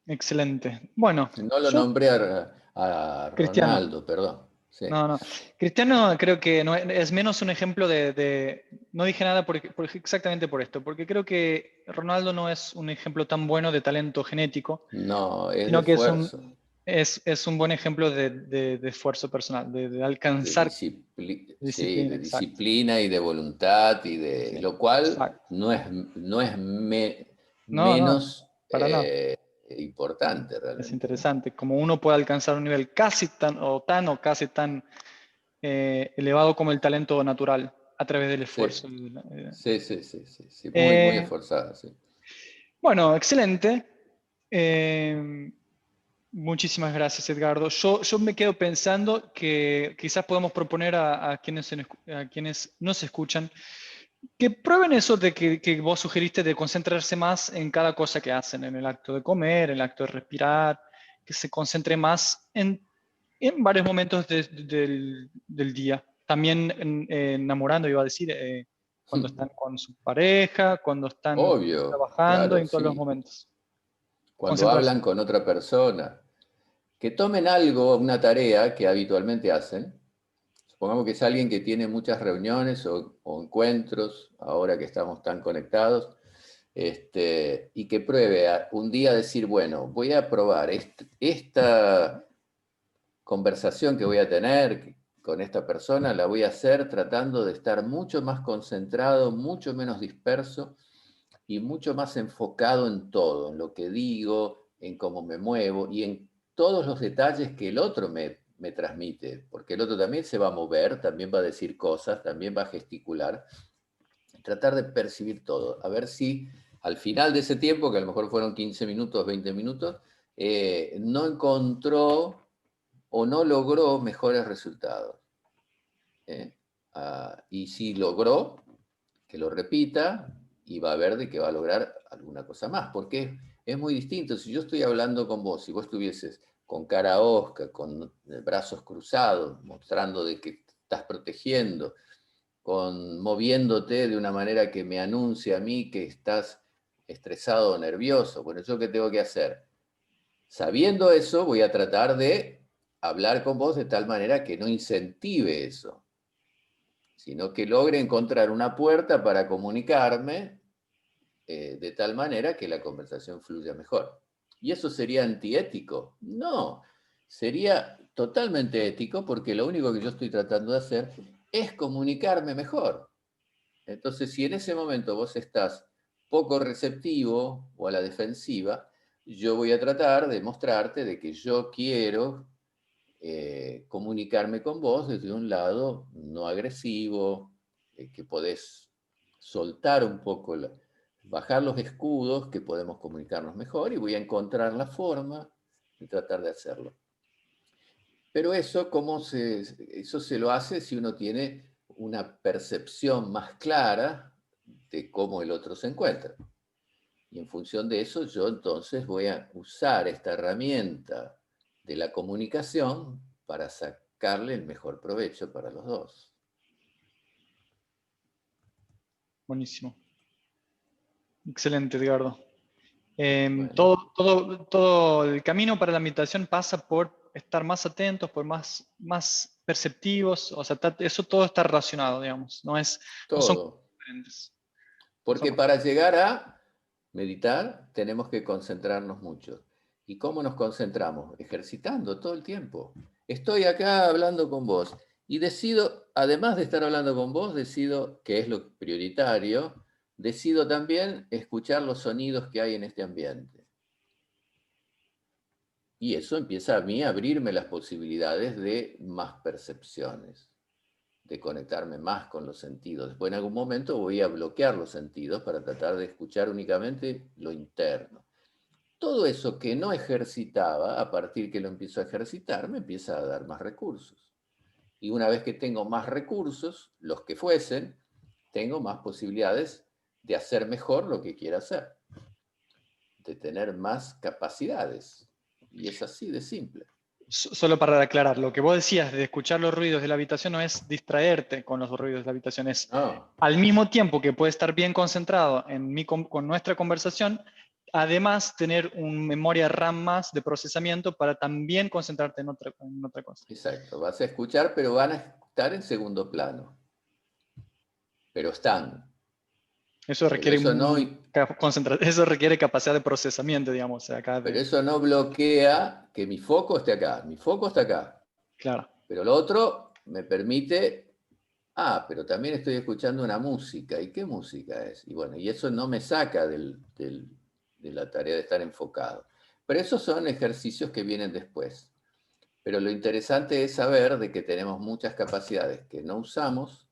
Excelente. Bueno, No lo yo, nombré a Cristiano. Ronaldo, perdón. Sí. No, no. Cristiano creo que no, es menos un ejemplo no dije nada exactamente por esto, porque creo que Ronaldo no es un ejemplo tan bueno de talento genético, No, es de sino que esfuerzo, es un buen ejemplo de esfuerzo personal, de de alcanzar sí, disciplina, de exacto. disciplina y de voluntad, Sí, lo cual exacto. no es No, no, menos para nada. importante Es realmente, ¿no? interesante. Como uno puede alcanzar un nivel casi tan elevado como el talento natural a través del Sí, esfuerzo. sí, sí, sí, sí, sí, muy, muy Eh, esforzada, sí. bueno, excelente. Eh, Muchísimas gracias, Edgardo. Yo me quedo pensando que quizás podamos proponer a quienes nos escuchan que prueben eso que vos sugeriste de concentrarse más en cada cosa que hacen, en el acto de comer, en el acto de respirar, que se concentre más en varios momentos del día. También enamorando, iba a decir, cuando están con su pareja, cuando están Obvio, trabajando, claro, en todos los sí. momentos. Cuando Concentrarse. hablan con otra persona, que tomen algo, una tarea que habitualmente hacen. Supongamos que es alguien que tiene muchas reuniones o encuentros, ahora que estamos tan conectados, y que pruebe un día decir, bueno, voy a probar esta conversación que voy a tener con esta persona, la voy a hacer tratando de estar mucho más concentrado, mucho menos disperso y mucho más enfocado en todo, en lo que digo, en cómo me muevo y en todos los detalles que el otro me transmite, porque el otro también se va a mover, también va a decir cosas, también va a gesticular. Tratar de percibir todo, a ver si al final de ese tiempo, que a lo mejor fueron 15 minutos, 20 minutos, no encontró o no logró mejores resultados. ¿Eh? Y si logró, que lo repita y va a ver de que va a lograr alguna cosa más, porque es muy distinto. Si yo estoy hablando con vos, si vos estuvieses con cara hosca, con brazos cruzados, mostrando de que estás protegiendo, moviéndote de una manera que me anuncie a mí que estás estresado o nervioso, bueno, ¿yo qué tengo que hacer? Sabiendo eso, voy a tratar de hablar con vos de tal manera que no incentive eso, sino que logre encontrar una puerta para comunicarme de tal manera que la conversación fluya mejor. ¿Y eso sería antiético? No, sería totalmente ético porque lo único que yo estoy tratando de hacer es comunicarme mejor. Entonces, si en ese momento vos estás poco receptivo o a la defensiva, yo voy a tratar de mostrarte de que yo quiero comunicarme con vos desde un lado no agresivo, que podés soltar un poco, bajar los escudos, que podemos comunicarnos mejor y voy a encontrar la forma de tratar de hacerlo. Pero eso se lo hace si uno tiene una percepción más clara de cómo el otro se encuentra. Y en función de eso, yo entonces voy a usar esta herramienta de la comunicación para sacarle el mejor provecho para los dos. Buenísimo. Excelente, Edgardo. Bueno, Todo el camino para la meditación pasa por estar más atentos, por más perceptivos, o sea, eso todo está relacionado, digamos, no son cosas todo. diferentes. Son Porque cosas- para llegar a meditar tenemos que concentrarnos mucho. ¿Y cómo nos concentramos? Ejercitando todo el tiempo. Estoy acá hablando con vos y decido, además de estar hablando con vos, decido, que es lo prioritario, decido también escuchar los sonidos que hay en este ambiente. Y eso empieza a mí a abrirme las posibilidades de más percepciones, de conectarme más con los sentidos. Después en algún momento voy a bloquear los sentidos para tratar de escuchar únicamente lo interno. Todo eso que no ejercitaba, a partir que lo empiezo a ejercitar, me empieza a dar más recursos. Y una vez que tengo más recursos, los que fuesen, tengo más posibilidades de hacer mejor lo que quiera hacer, de tener más capacidades. Y es así de simple. Solo para aclarar, lo que vos decías de escuchar los ruidos de la habitación no es distraerte con los ruidos de la habitación, es No, al mismo tiempo que puedes estar bien concentrado con nuestra conversación, además tener una memoria RAM más de procesamiento para también concentrarte en otra cosa. exacto. Vas a escuchar, pero van a estar en segundo plano. Pero están. Eso Pero requiere, eso no, eso requiere capacidad de procesamiento, digamos, acá pero eso no bloquea que mi foco esté acá. Mi foco está acá. claro. Pero lo otro me permite, pero también estoy escuchando una música. ¿Y qué música es? Y bueno, y eso no me saca de la tarea de estar enfocado. Pero esos son ejercicios que vienen después. Pero lo interesante es saber de que tenemos muchas capacidades que no usamos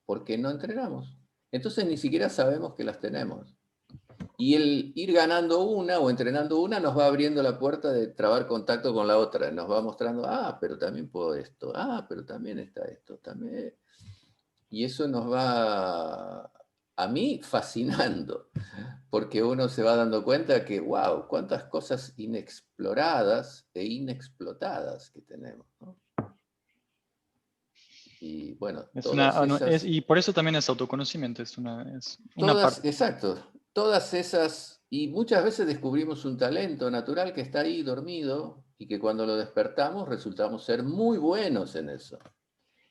porque no entrenamos. Entonces ni siquiera sabemos que las tenemos. Y el ir ganando una o entrenando una nos va abriendo la puerta de trabar contacto con la otra. Nos va mostrando, pero también puedo esto. Pero también está esto. También. Y eso nos va, a mí, fascinando. Porque uno se va dando cuenta que, wow, cuántas cosas inexploradas e inexplotadas que tenemos, ¿no? Y bueno, Y por eso también es autoconocimiento, es una parte. exacto, todas esas, y muchas veces descubrimos un talento natural que está ahí dormido y que cuando lo despertamos resultamos ser muy buenos en eso.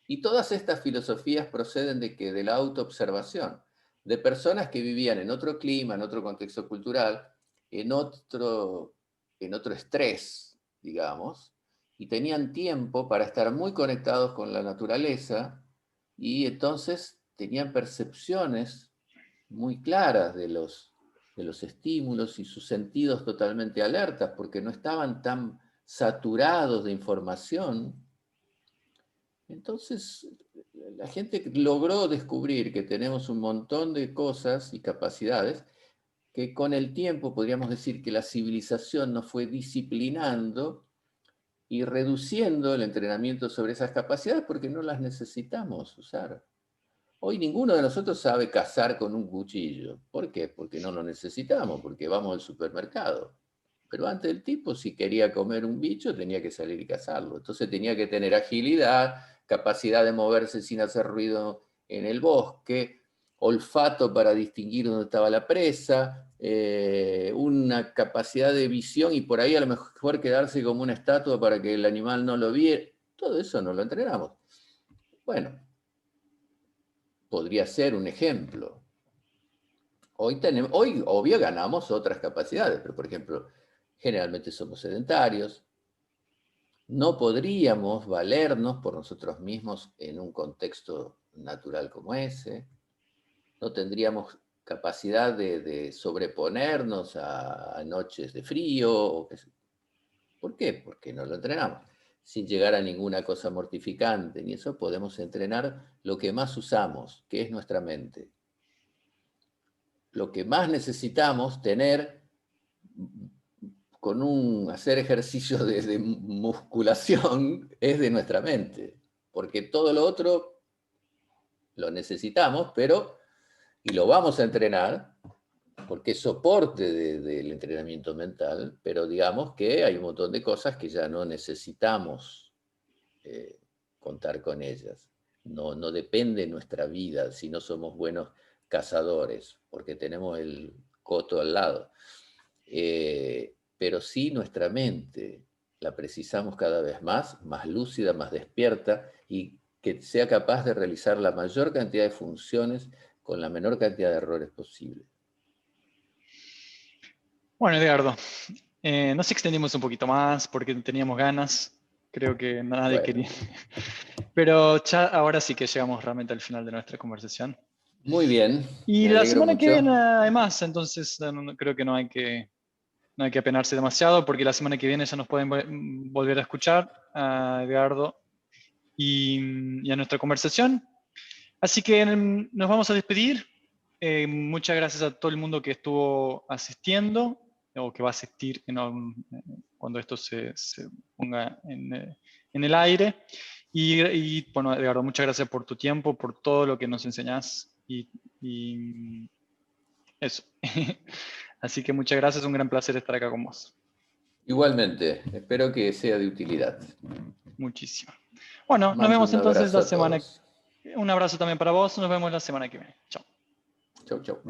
Y todas estas filosofías proceden de que de la autoobservación, de personas que vivían en otro clima, en otro contexto cultural, en otro, en otro estrés, digamos, y tenían tiempo para estar muy conectados con la naturaleza y entonces tenían percepciones muy claras de los estímulos y sus sentidos totalmente alertas porque no estaban tan saturados de información. Entonces, la gente logró descubrir que tenemos un montón de cosas y capacidades que con el tiempo podríamos decir que la civilización nos fue disciplinando y reduciendo el entrenamiento sobre esas capacidades porque no las necesitamos usar. Hoy ninguno de nosotros sabe cazar con un cuchillo. ¿Por qué? Porque no lo necesitamos, porque vamos al supermercado. Pero antes el tipo, si quería comer un bicho, tenía que salir y cazarlo. Entonces tenía que tener agilidad, capacidad de moverse sin hacer ruido en el bosque, olfato para distinguir dónde estaba la presa, una capacidad de visión y por ahí a lo mejor quedarse como una estatua para que el animal no lo viera. Todo eso no lo entrenamos. Bueno, podría ser un ejemplo. Hoy, obvio, ganamos otras capacidades, pero por ejemplo, generalmente somos sedentarios, no podríamos valernos por nosotros mismos en un contexto natural como ese, no tendríamos capacidad de sobreponernos a noches de frío. ¿Por qué? Porque no lo entrenamos. Sin llegar a ninguna cosa mortificante, ni eso podemos entrenar lo que más usamos, que es nuestra mente. Lo que más necesitamos tener hacer ejercicio de musculación es de nuestra mente, porque todo lo otro lo necesitamos, y lo vamos a entrenar, porque es soporte del entrenamiento mental, pero digamos que hay un montón de cosas que ya no necesitamos contar con ellas. No depende nuestra vida si no somos buenos cazadores, porque tenemos el coto al lado. Pero sí nuestra mente la precisamos cada vez más lúcida, más despierta y que sea capaz de realizar la mayor cantidad de funciones con la menor cantidad de errores posible. Bueno, Edgardo, nos extendimos un poquito más porque teníamos ganas. Creo que nadie Bueno, quería. Pero ya ahora sí que llegamos realmente al final de nuestra conversación. muy bien, Y me la alegro semana que mucho. viene hay más, entonces creo que no hay que apenarse demasiado porque la semana que viene ya nos pueden volver a escuchar a Edgardo y a nuestra conversación. Así que nos vamos a despedir. Muchas gracias a todo el mundo que estuvo asistiendo o que va a asistir cuando esto se ponga en el aire. Bueno, Edgardo, muchas gracias por tu tiempo, por todo lo que nos enseñás y eso. Así que muchas gracias, un gran placer estar acá con vos. Igualmente, espero que sea de utilidad. Muchísimo. Bueno, nos Mando vemos un entonces abrazo la a semana. todos. Un abrazo también para vos. Nos vemos la semana que viene. Chao. Chau, chau.